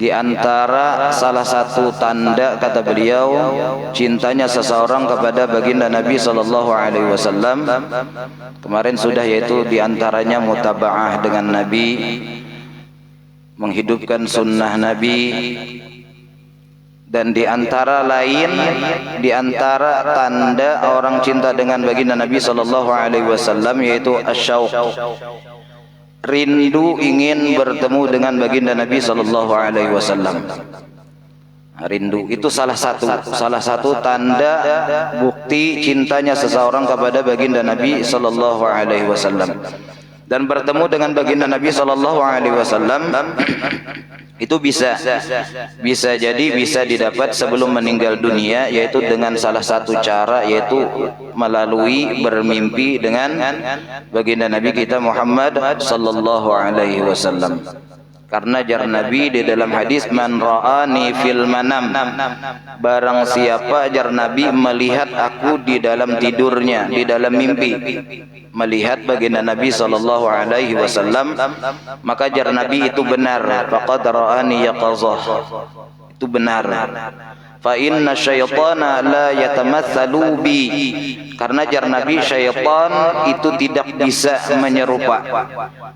Di antara salah satu tanda, kata beliau, cintanya seseorang kepada baginda Nabi sallallahu alaihi wasallam kemarin sudah, yaitu di antaranya mutaba'ah dengan Nabi, menghidupkan sunnah Nabi, dan di antara lain, di antara tanda orang cinta dengan baginda Nabi sallallahu alaihi wasallam yaitu asyauq, rindu ingin bertemu dengan baginda Nabi sallallahu alaihi wasallam. Rindu itu salah satu tanda bukti cintanya seseorang kepada baginda Nabi sallallahu alaihi wasallam. Dan bertemu dengan baginda Nabi sallallahu alaihi wasallam itu bisa jadi bisa didapat sebelum meninggal dunia, yaitu dengan salah satu cara, yaitu melalui bermimpi dengan baginda Nabi kita Muhammad sallallahu alaihi wasallam. Karena jar Nabi di dalam hadis, man ra'ani fil manam, barang siapa jar Nabi melihat aku di dalam tidurnya, di dalam mimpi, melihat baginda Nabi sallallahu alaihi wasallam, maka jar Nabi itu benar, faqad ra'ani yaqazah, itu benar. Fa inna syaitana la yatamatsalu bi, karena jar Nabi, syaitan itu tidak bisa menyerupa.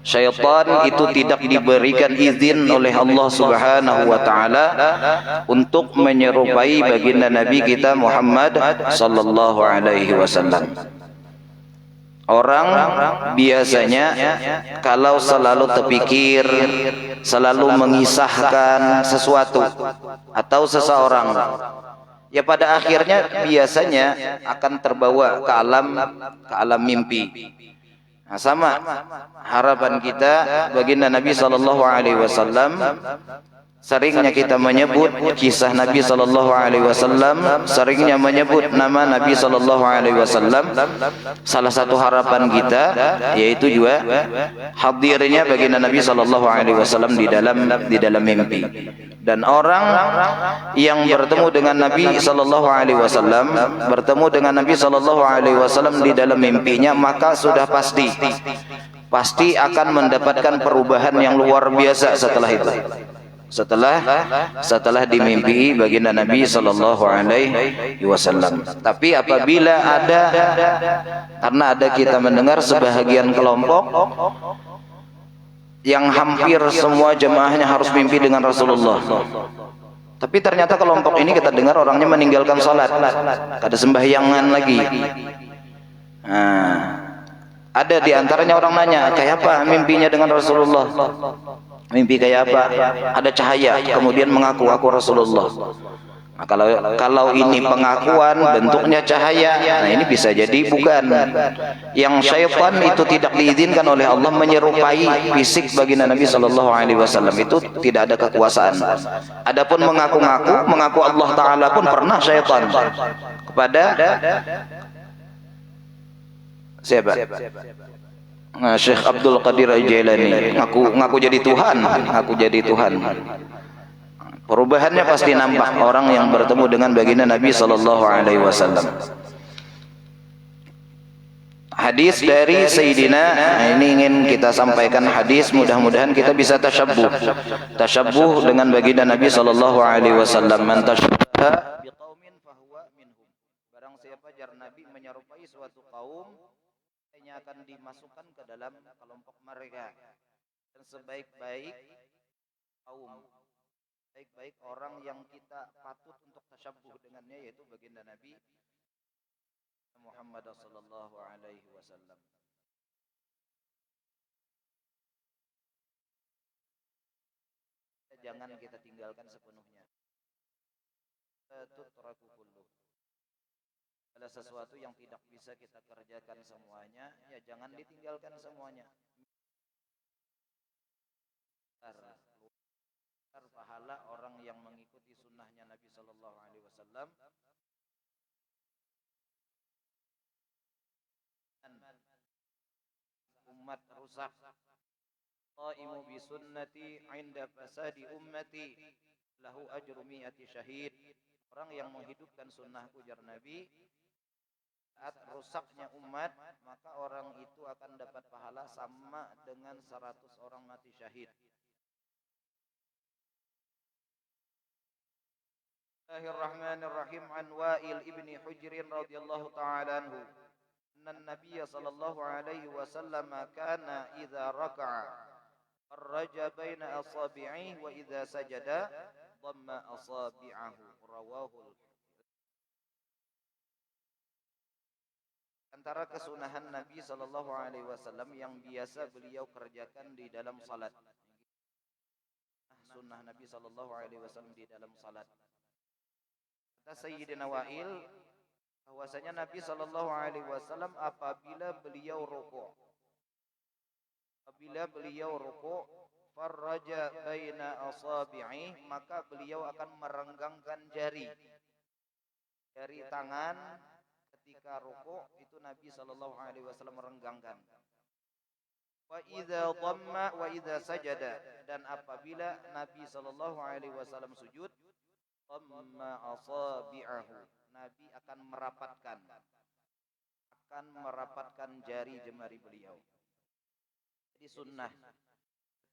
Syaitan itu tidak diberikan izin oleh Allah Subhanahu wa taala untuk menyerupai baginda Nabi kita Muhammad sallallahu alaihi wasallam. Orang biasanya kalau selalu terpikir, selalu mengisahkan sesuatu atau seseorang, ya pada akhirnya biasanya akan terbawa ke alam mimpi. Nah, sama harapan kita baginda Nabi sallallahu alaihi wasallam, seringnya kita menyebut kisah Nabi sallallahu alaihi wasallam, seringnya menyebut nama Nabi sallallahu alaihi wasallam. Salah satu harapan kita yaitu juga hadirnya baginda Nabi sallallahu alaihi wasallam di dalam mimpi. Dan orang yang bertemu dengan Nabi sallallahu alaihi wasallam, bertemu dengan Nabi sallallahu alaihi wasallam di dalam mimpinya, maka sudah pasti akan mendapatkan perubahan yang luar biasa setelah itu. Setelah dimimpi baginda Nabi sallallahu alaihi wasallam. Tapi apabila karena ada kita mendengar sebahagian kelompok yang hampir semua jemaahnya harus mimpi dengan Rasulullah, tapi ternyata kelompok ini kita dengar orangnya meninggalkan salat, kada sembahyangan lagi. Nah, ada di antaranya orang nanya, kayak apa mimpinya dengan Rasulullah? Mimpi kayak apa? Ada cahaya, kemudian mengaku aku Rasulullah. Nah, kalau ini pengakuan bentuknya cahaya, nah ini bisa jadi bukan. Yang syaitan itu tidak diizinkan oleh Allah menyerupai fisik baginda Nabi sallallahu alaihi wasallam, itu tidak ada kekuasaan. Adapun mengaku Allah taala pun pernah syaitan kepada siapa? Nah, Syekh Abdul Qadir Al-Jailani ngaku jadi Tuhan. Perubahannya pasti nampak orang yang bertemu dengan baginda Nabi sallallahu alaihi wasallam. Hadis dari Sayyidina, ini ingin kita sampaikan hadis, mudah-mudahan kita bisa tasyabbuh dengan baginda Nabi sallallahu alaihi wasallam. Man tasyabbaha biqaumin fahuwa minhum. Barang siapa jar Nabi menyerupai suatu kaum, hanya akan dimasukkan ke dalam kelompok mereka. Dan sebaik-baik kaum, baik-baik orang yang kita patut untuk tasyabbuh dengannya, yaitu baginda Nabi Muhammad sallallahu alaihi wasallam. Jangan kita tinggalkan sepenuhnya. Tutraku kullu. Ada sesuatu yang tidak bisa kita kerjakan semuanya, ya jangan ditinggalkan semuanya. Pahala orang yang mengikuti sunnahnya Nabi sallallahu alaihi wasallam. Umat rusak. Qaimu bi sunnati 'inda fasadi ummati lahu ajru mi'ati syahid. Orang yang menghidupkan sunnahku jar Nabi, saat rusaknya umat, maka orang itu akan dapat pahala sama dengan 100 orang mati syahid. Bismillahirrahmanirrahim. An Wa'il ibni Hujr radhiyallahu ta'ala anhu. Anna an-nabiy sallallahu alaihi wasallam kana idza raka'a farraja baina asabi'ihi wa idza sajada dhamma asabi'ahu. Rawahu. Antara kesunahan Nabi sallallahu alaihi wasallam yang biasa beliau kerjakan di dalam salat. Sunnah Nabi sallallahu alaihi wasallam di dalam salat. Kata Sayyidina Wa'il bahwasanya Nabi sallallahu alaihi wasallam apabila beliau rukuk, farraja baina asabi'i, maka beliau akan merenggangkan jari tangan ketika rukuk itu Nabi sallallahu alaihi wasallam merenggangkan. Wa idza dhamma wa idza sajada, dan apabila Nabi sallallahu alaihi wasallam sujud, dhamma asabi'ahu, Nabi akan merapatkan jari jemari beliau. Jadi sunnah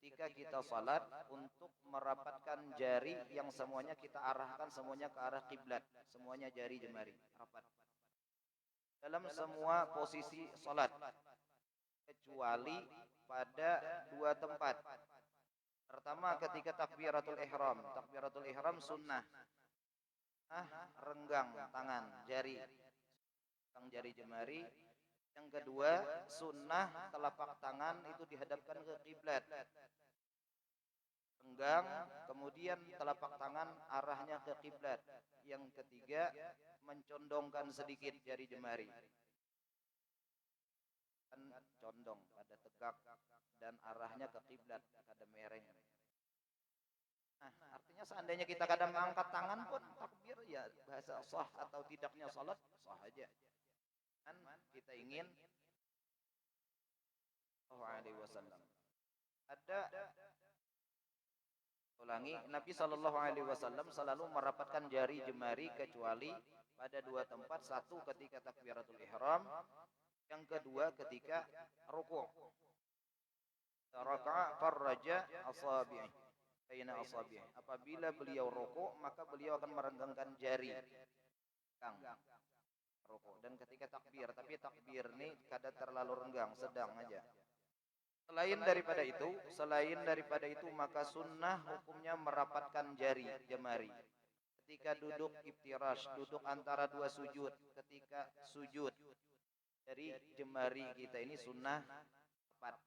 ketika kita salat untuk merapatkan jari yang semuanya kita arahkan semuanya ke arah kiblat, semuanya jari jemari rapat dalam semua posisi salat kecuali pada dua tempat. Pertama ketika takbiratul ihram sunnah renggang tangan jari jemari. Yang kedua sunnah telapak tangan itu dihadapkan ke kiblat, renggang, kemudian telapak tangan arahnya ke kiblat. Yang ketiga mencondongkan sedikit jari jemari, condong pada tegak dan arahnya ke kiblat, kada mereng. Artinya seandainya kita kadang angkat tangan pun takbir, ya bahasa sah atau tidaknya salat sah aja. Dan kita ingin alaihi wasallam Nabi sallallahu alaihi wasallam selalu merapatkan jari jemari kecuali pada dua tempat. Satu ketika takbiratul ihram, yang kedua ketika rukuk. Raka'a farraja asabi'i baina asabi'i. Apabila beliau rukuk, maka beliau akan merenggangkan jari rukuk. Dan ketika takbir, tapi takbir ini kada terlalu renggang, sedang aja. Selain daripada itu maka sunnah hukumnya merapatkan jari jemari ketika duduk iftirash, duduk antara dua sujud. Ketika sujud, dari jemari kita ini sunnah tepat.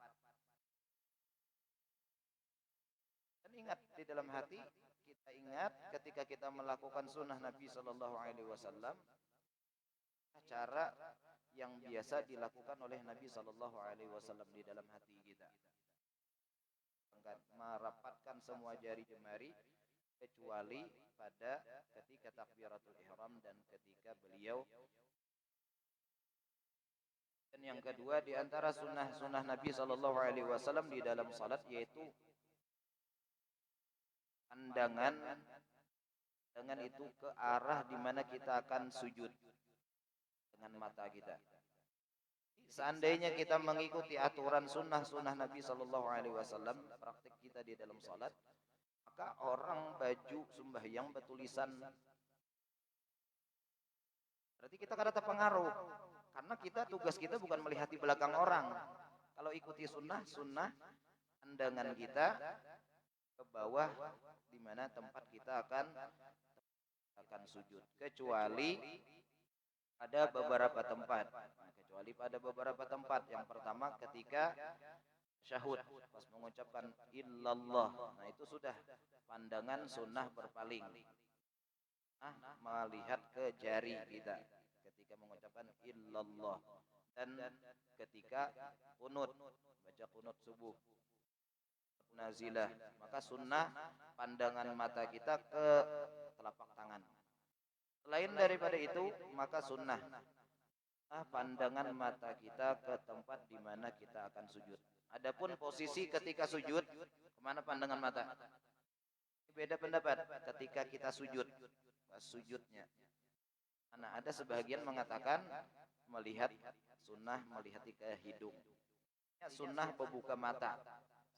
Dan ingat di dalam hati, kita ingat ketika kita melakukan sunnah Nabi sallallahu alaihi wasallam, cara yang biasa dilakukan oleh Nabi sallallahu alaihi wasallam di dalam hati kita. Merapatkan semua jari jemari kecuali pada ketika takbiratul ihram dan ketika beliau. Dan yang kedua di antara sunnah Nabi sallallahu alaihi wasallam di dalam salat yaitu pandangan itu ke arah di mana kita akan sujud dengan mata kita. Seandainya kita mengikuti aturan sunnah Nabi sallallahu alaihi wasallam, praktik kita di dalam salat, maka orang baju sembahyang bertulisan, berarti kita kada terpengaruh, karena tugas kita bukan melihat di belakang orang. Kalau ikuti sunnah pandangan kita ke bawah di mana tempat kita akan sujud, kecuali pada beberapa tempat. Yang pertama ketika syahud, pas mengucapkan illallah, nah itu sudah pandangan sunnah berpaling, melihat ke jari kita ketika mengucapkan illallah. Dan ketika kunut, baca kunut subuh, nazilah, maka sunnah pandangan mata kita ke telapak tangan. Selain daripada itu maka sunnah pandangan mata kita ke tempat di mana kita akan sujud. Adapun posisi ketika sujud, kemana pandangan mata? Beda pendapat ketika kita sujud, pas sujudnya. Nah, ada sebagian mengatakan sunnah melihat ke hidung. Sunnah membuka mata.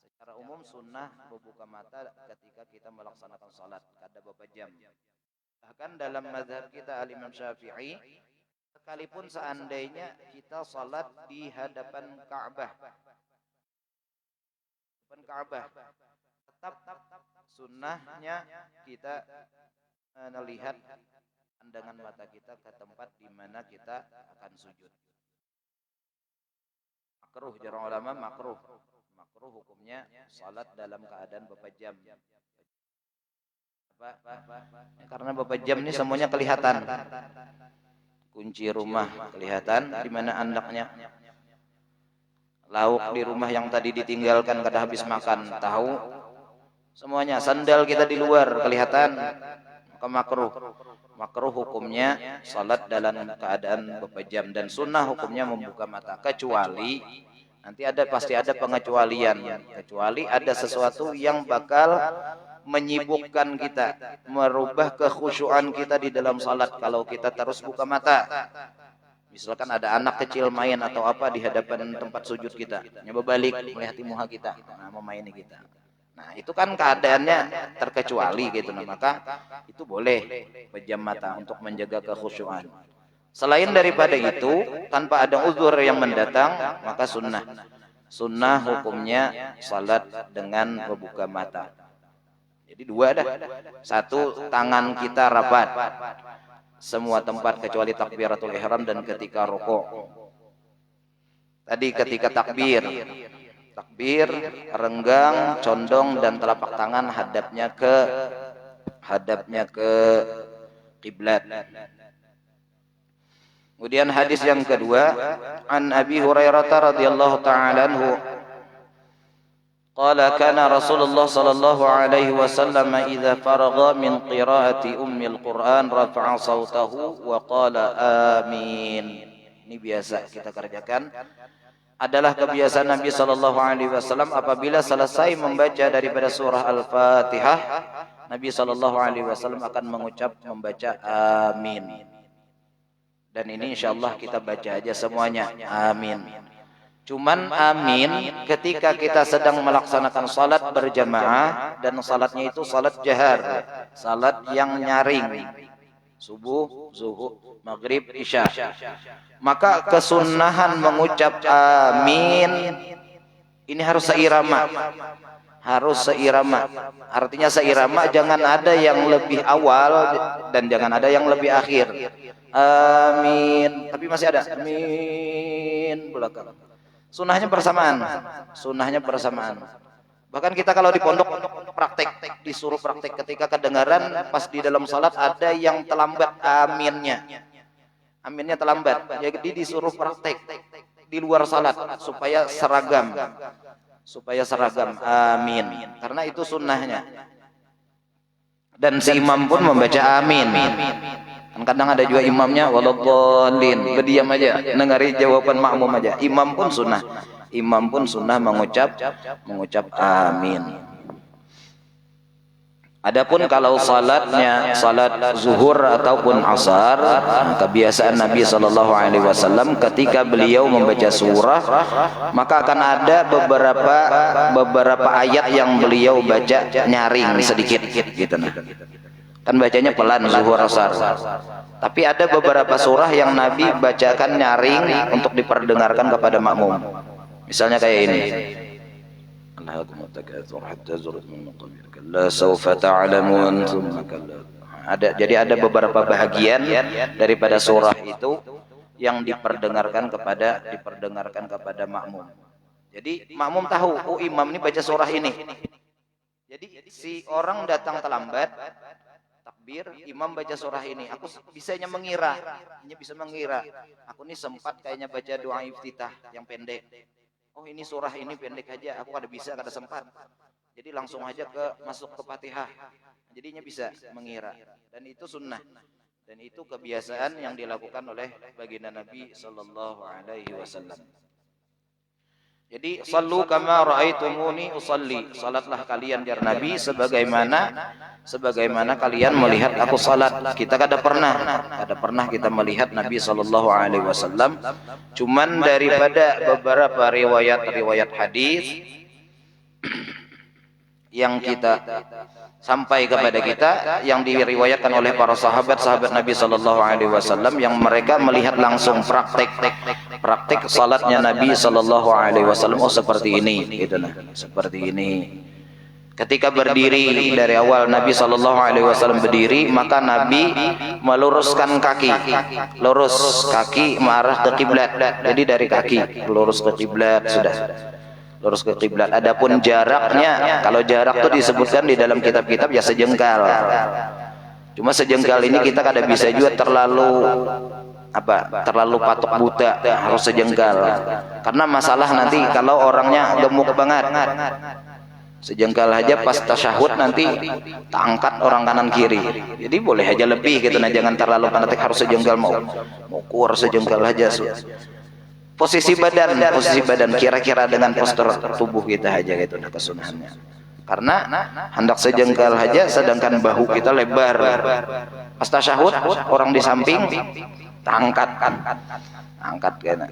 Secara umum sunnah membuka mata ketika kita melaksanakan salat kada beberapa jam. Bahkan dalam mazhab kita Al-Imam Syafi'i, sekalipun seandainya kita salat di hadapan Ka'bah, tetap sunnahnya kita melihat pandangan mata kita ke tempat di mana kita akan sujud. Makruh, jarang ulama makruh hukumnya salat dalam keadaan bepejam. Karena bepejam ini semuanya kelihatan. Kunci rumah kelihatan, di mana andaknya. Lauk di rumah yang tadi ditinggalkan kada habis makan, tahu. Semuanya, sandal kita di luar kelihatan. Maka makruh hukumnya salat dalam keadaan bepejam, dan sunnah hukumnya membuka mata, kecuali nanti pasti ada pengecualian, kecuali ada sesuatu yang bakal menyibukkan kita, merubah kekhusyuan kita di dalam salat kalau kita terus buka mata. Misalkan ada anak kecil main atau apa di hadapan tempat sujud kita, nyoba balik melihat muha kita, memaini kita. Nah, itu kan keadaannya terkecuali gitu. Nah, maka itu boleh pejam mata untuk menjaga kekhusyuan. Selain daripada itu, tanpa ada uzur yang mendatang, maka sunnah hukumnya salat dengan membuka mata. Jadi dua dah. Satu, tangan kita rapat semua tempat kecuali takbiratul ihram dan ketika rukuk. Tadi ketika takbir renggang, condong, dan telapak tangan hadapnya ke kiblat. Kemudian hadis yang kedua, an Abi Hurairah radhiyallahu ta'ala anhu qala kana Rasulullah sallallahu alaihi wasallam idza faragha min qiraati ummil Qur'an rafa'a sautahu wa qala amin. Ini biasa kita kerjakan, adalah kebiasaan Nabi sallallahu alaihi wasallam apabila selesai membaca daripada surah Al-Fatihah, Nabi sallallahu alaihi wasallam akan membaca amin. Dan ini insyaallah kita baca aja semuanya amin. Cuman amin ketika kita sedang melaksanakan salat berjamaah, dan salatnya itu salat jahar, salat yang nyaring, subuh, zuhur, maghrib, isya. Maka kesunahan mengucap amin ini harus seirama. Artinya seirama, jangan ada yang lebih awal dan jangan ada yang lebih akhir. Amin, tapi masih ada amin belakang. Sunnahnya bersamaan. Bahkan kita kalau di pondok disuruh praktek, ketika kedengaran pas di dalam salat ada yang terlambat aminnya terlambat, jadi disuruh praktek di luar salat supaya seragam amin, karena itu sunnahnya. Dan si imam pun membaca amin. Kadang ada juga imamnya waladhdallin, berdiam aja, dengari jawaban makmum aja. Imam pun sunnah mengucap amin. Adapun kalau salat zuhur ataupun asar, kebiasaan Nabi sallallahu alaihi wasallam ketika beliau membaca surah, maka akan ada beberapa ayat yang beliau baca nyaring sedikit gitu. Kan bacanya pelan zuhur asar. Tapi ada beberapa surah yang Nabi bacakan nyaring untuk diperdengarkan kepada makmum. Misalnya kayak ini. Jadi ada beberapa bahagian daripada surah itu yang diperdengarkan kepada makmum. Jadi makmum tahu, imam ini baca surah ini. Jadi si orang datang terlambat takbir, imam baca surah ini, aku bisanya mengira, aku ini sempat kayaknya baca doa iftitah yang pendek. Oh ini surah ini pendek aja, aku kada sempat. Jadi langsung aja masuk ke Fatihah. Jadinya bisa mengira. Dan itu sunnah. Dan itu kebiasaan yang dilakukan oleh baginda Nabi sallallahu alaihi wasallam. Jadi sallu kama raaitumuni usalli, salatlah kalian biar Nabi sebagaimana kalian melihat aku salat. Kita kada pernah kita melihat Nabi sallallahu alaihi wasallam. Cuman daripada beberapa riwayat hadis yang kita sampai kepada kita yang diriwayatkan oleh para sahabat Nabi sallallahu alaihi wasallam yang mereka melihat langsung praktik salatnya Nabi sallallahu alaihi wasallam. Oh, seperti ini gitu nah, seperti ini. Ketika berdiri dari awal Nabi sallallahu alaihi wasallam berdiri, maka Nabi meluruskan kaki, lurus kaki mengarah ke kiblat. Jadi dari kaki lurus ke kiblat, sudah lurus ke kiblat. Adapun jaraknya, kalau jarak itu disebutkan di dalam kitab-kitab ya sejengkal. Cuma sejengkal ini kita kada bisa juga terlalu patok buta, harus sejengkal. Karena masalah nanti kalau orangnya gemuk banget, sejengkal aja pas tasyahud nanti tak angkat orang kanan kiri. Jadi boleh aja lebih gitu nah, jangan terlalu fanatik harus sejengkal, mau kur sejengkal aja. Posisi badan kira-kira dengan postur tubuh kita aja gitu nah kesunahannya. Karena hendak sejengkal aja sedangkan bahu kita lebar. Pas tasyahud orang di samping tak angkat kena.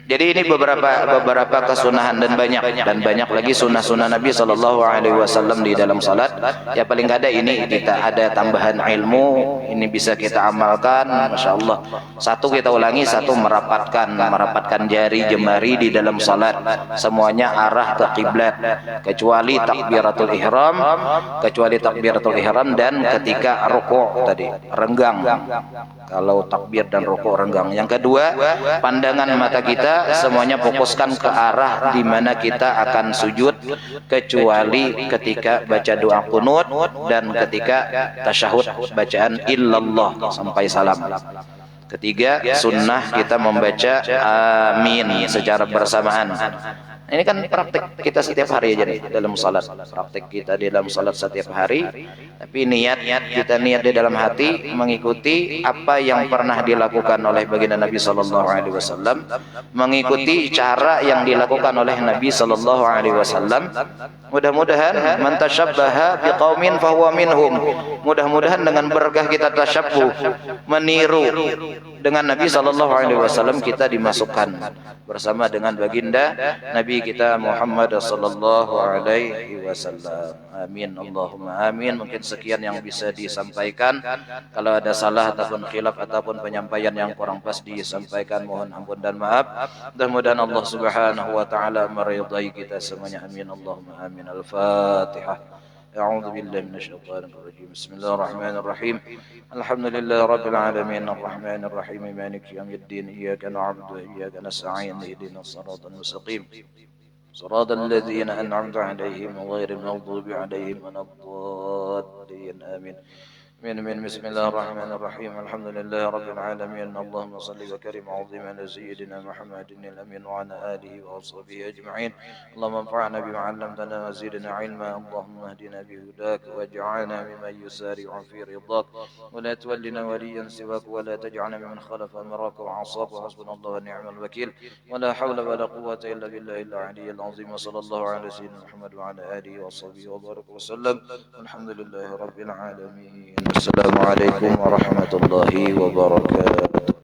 Jadi ini beberapa kesunahan dan banyak lagi sunnah Nabi sallallahu alaihi wasallam di dalam salat. Ya paling kada ini kita ada tambahan ilmu, ini bisa kita amalkan, masya Allah. Satu kita ulangi, satu merapatkan jari jemari di dalam salat. Semuanya arah ke kiblat kecuali takbiratul ihram dan ketika rukuk tadi renggang. Kalau takbir dan rukuk renggang. Yang kedua, pandangan mata kita semuanya fokuskan ke arah di mana kita akan sujud kecuali ketika baca doa qunut dan ketika tasyahud bacaan illallah sampai salam. Ketiga, sunnah kita membaca amin secara bersamaan. Ini kan praktik kita setiap hari aja nih dalam salat. Praktik kita di dalam salat setiap hari. Tapi kita niat di dalam hati mengikuti apa yang pernah dilakukan oleh baginda Nabi sallallahu alaihi wasallam, mengikuti cara yang dilakukan oleh Nabi sallallahu alaihi wasallam. Mudah-mudahan man tasyabbaha biqaumin fahuwa minhum. Mudah-mudahan dengan berkah kita tasyabbuh, meniru dengan Nabi sallallahu alaihi wasallam, kita dimasukkan bersama dengan baginda Nabi kita Muhammad sallallahu alaihi wasallam. Amin Allahumma amin. Mungkin sekian yang bisa disampaikan. Kalau ada salah ataupun khilaf ataupun penyampaian yang kurang pas disampaikan, mohon ampun dan maaf. Mudah-mudahan Allah Subhanahu wa taala meridai kita semuanya. Amin Allahumma amin. Al-Fatihah. أعوذ بالله من الشيطان الرجيم. بسم الله الرحمن الرحيم. الحمد لله رب العالمين الرحمن الرحيم مالك يوم الدين إياك نعبد وإياك نستعين اهدنا الصراط المستقيم صراط الذين أنعمت عليهم غير المغضوب عليهم ولا الضالين آمين. بسم الله الرحمن الرحيم. الحمد لله رب العالمين. اللهم صل وكرم وعظم على سيدنا محمد الأمين وعلى آله وصحبه أجمعين. اللهم انفعنا بما علمتنا وزدنا علما. اللهم اهدنا بهداك واجعلنا ممن يسارع في رضاك ولا تولنا وليا سواك ولا تجعلنا ممن خلف أمرك وعصاك. وحسبنا الله ونعم الوكيل ولا حول ولا قوة إلا بالله العلي العظيم. وصلى الله على سيدنا محمد وعلى آله وصحبه وبارك وسلم. الحمد لله رب العالمين. السلام عليكم ورحمة الله وبركاته.